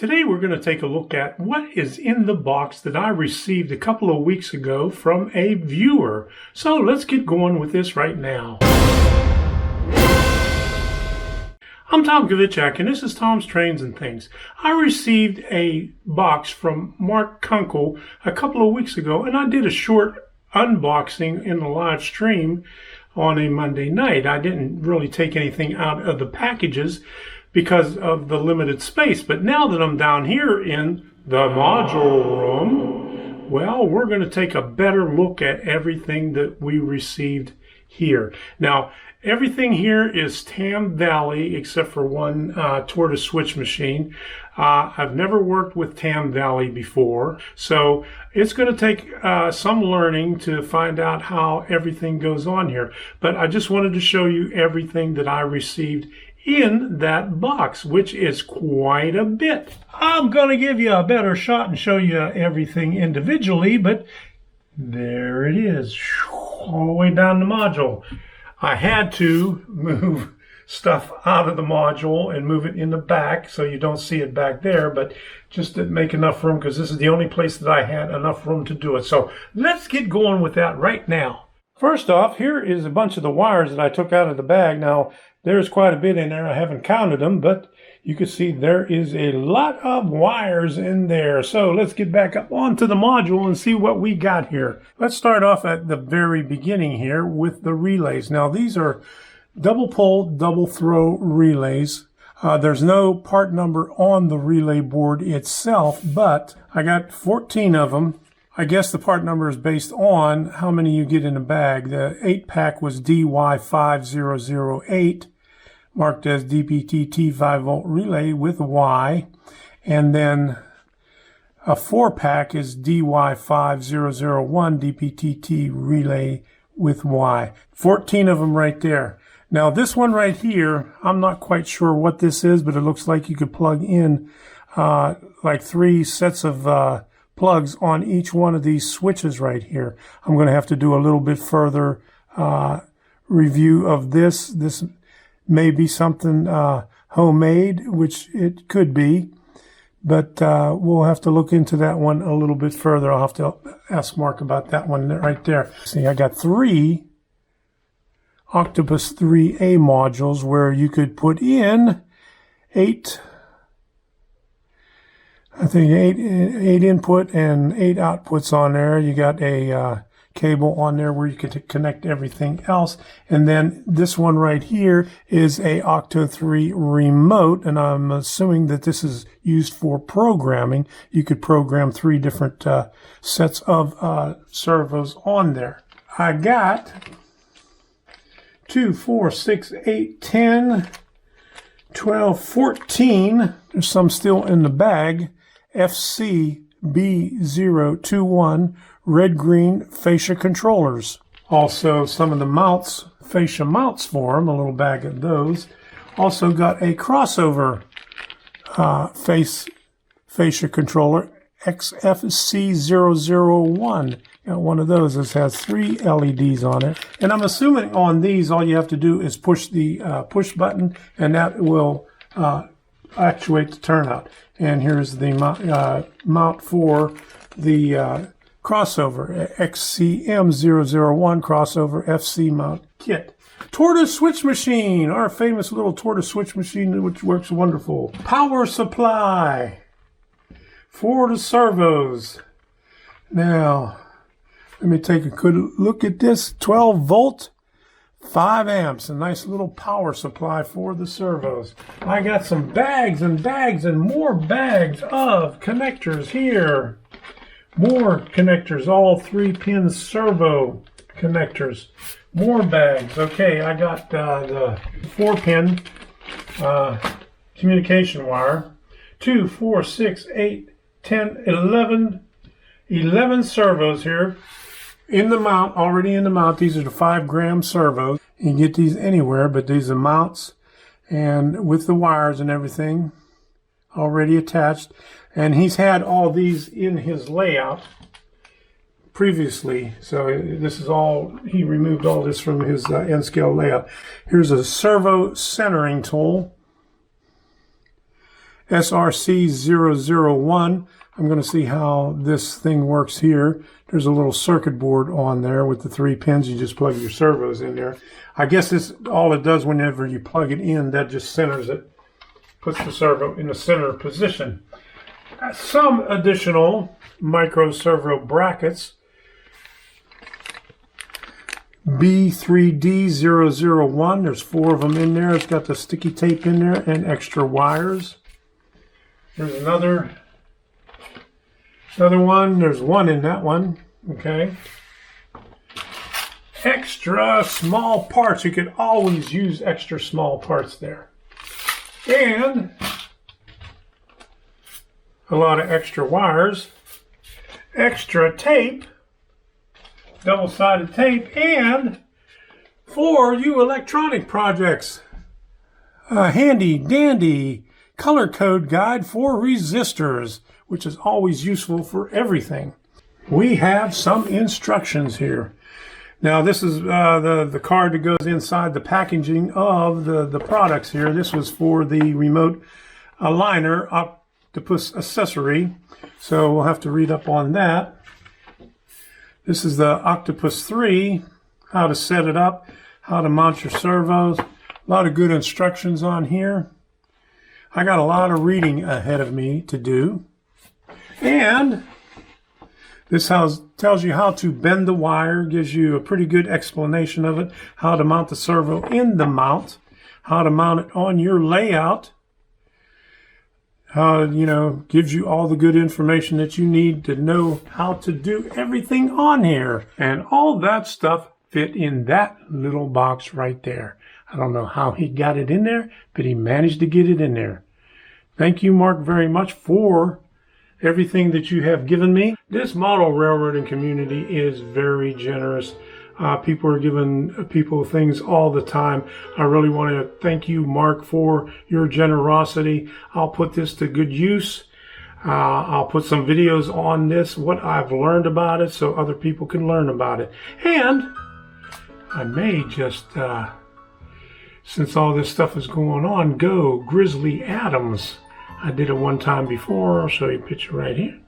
Today we're going to take a look at what is in the box that I received a couple of weeks ago from a viewer. So let's get going with this right now. I'm Tom Kovichak, and this is Tom's Trains and Things. I received a box from Mark Kunkel a couple of weeks ago, and I did a short unboxing in the live stream on a Monday night. I didn't really take anything out of the packages because of the limited space. But now that I'm down here in the module room, well, we're going to take a better look at everything that we received here. Now, everything here is Tam Valley except for one tortoise switch machine. I've never worked with Tam Valley before, so it's going to take some learning to find out how everything goes on here. But I just wanted to show you everything that I received in that box, which is quite a bit. I'm going to give you a better shot and show you everything individually, but there it is, all the way down the module. I had to move stuff out of the module and move it in the back so you don't see it back there, but just to make enough room, because this is the only place that I had enough room to do it. So let's get going with that right now. First off, here is a bunch of the wires that I took out of the bag. Now, there's quite a bit in there. I haven't counted them, but you can see there is a lot of wires in there. So let's get back up onto the module and see what we got here. Let's start off at the very beginning here with the relays. Now, these are double pole, double throw relays. There's no part number on the relay board itself, but I got 14 of them. I guess the part number is based on how many you get in a bag. The 8-pack was DY5008, marked as DPTT 5-volt relay with Y. And then a 4-pack is DY5001 DPTT relay with Y. 14 of them right there. Now this one right here, I'm not quite sure what this is, but it looks like you could plug in like 3 sets of plugs on each one of these switches right here. I'm going to have to do a little bit further review of this. This may be something homemade, which it could be, but we'll have to look into that one a little bit further. I'll have to ask Mark about that one right there. See, I got 3 Octopus 3A modules where you could put in 8 input and 8 outputs on there. You got a cable on there where you can connect everything else. And then this one right here is a Octo 3 remote, and I'm assuming that this is used for programming. You could program 3 different sets of servos on there. I got 2, 4, 6, 8, 10, 12, 14. There's some still in the bag. FCB021 red-green fascia controllers. Also some of the mounts, fascia mounts for them, a little bag of those. Also got a crossover fascia controller, XFC001. Got one of those. This has 3 LEDs on it. And I'm assuming on these all you have to do is push the push button, and that will actuate the turnout. And here's the mount for the crossover, XCM001 crossover FC mount kit. Tortoise switch machine, our famous little tortoise switch machine, which works wonderful. Power supply for the servos. Now, let me take a good look at this. 12 volt. 5 amps, a nice little power supply for the servos. I got some bags and bags and more bags of connectors here. More connectors, all 3-pin servo connectors. More bags. Okay, I got the 4-pin communication wire. 2, 4, 6, 8, 10, 11 servos here. In the mount, already in the mount. These are the 5-gram servos. You can get these anywhere, but these are mounts, and with the wires and everything already attached. And he's had all these in his layout previously, so this is all, he removed all this from his N-scale layout. Here's a servo centering tool. SRC001. I'm going to see how this thing works here. There's a little circuit board on there with the 3 pins. You just plug your servos in there. I guess this all it does whenever you plug it in, that just centers it, puts the servo in the center position. Some additional micro servo brackets. B3D001, there's 4 of them in there. It's got the sticky tape in there and extra wires. There's another one. There's 1 in that one. Okay. Extra small parts. You can always use extra small parts there. And a lot of extra wires. Extra tape. Double-sided tape. And for you electronic projects, a handy dandy color code guide for resistors, which is always useful for everything. We have some instructions here. Now this is the card that goes inside the packaging of the products here. This was for the remote aligner octopus accessory, so we'll have to read up on that. This is the Octopus 3, how to set it up, how to mount your servos. A lot of good instructions on here. I got a lot of reading ahead of me to do. And this tells you how to bend the wire, gives you a pretty good explanation of it, how to mount the servo in the mount, how to mount it on your layout, how, gives you all the good information that you need to know how to do everything on here. And all that stuff fit in that little box right there. I don't know how he got it in there, but he managed to get it in there. Thank you, Mark, very much for everything that you have given me. This model railroading community is very generous. People are giving people things all the time. I really want to thank you, Mark, for your generosity. I'll put this to good use. I'll put some videos on this, what I've learned about it, so other people can learn about it. And I may just, since all this stuff is going on, go Grizzly Adams. I did it one time before. I'll show you a picture right here.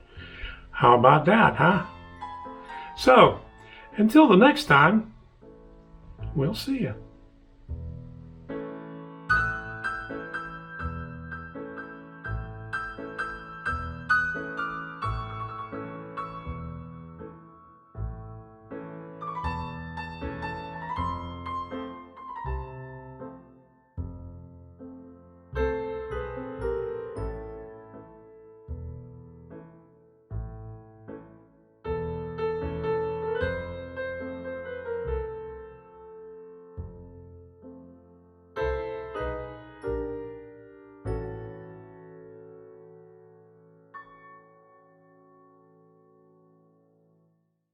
How about that, huh? So, until the next time, we'll see you.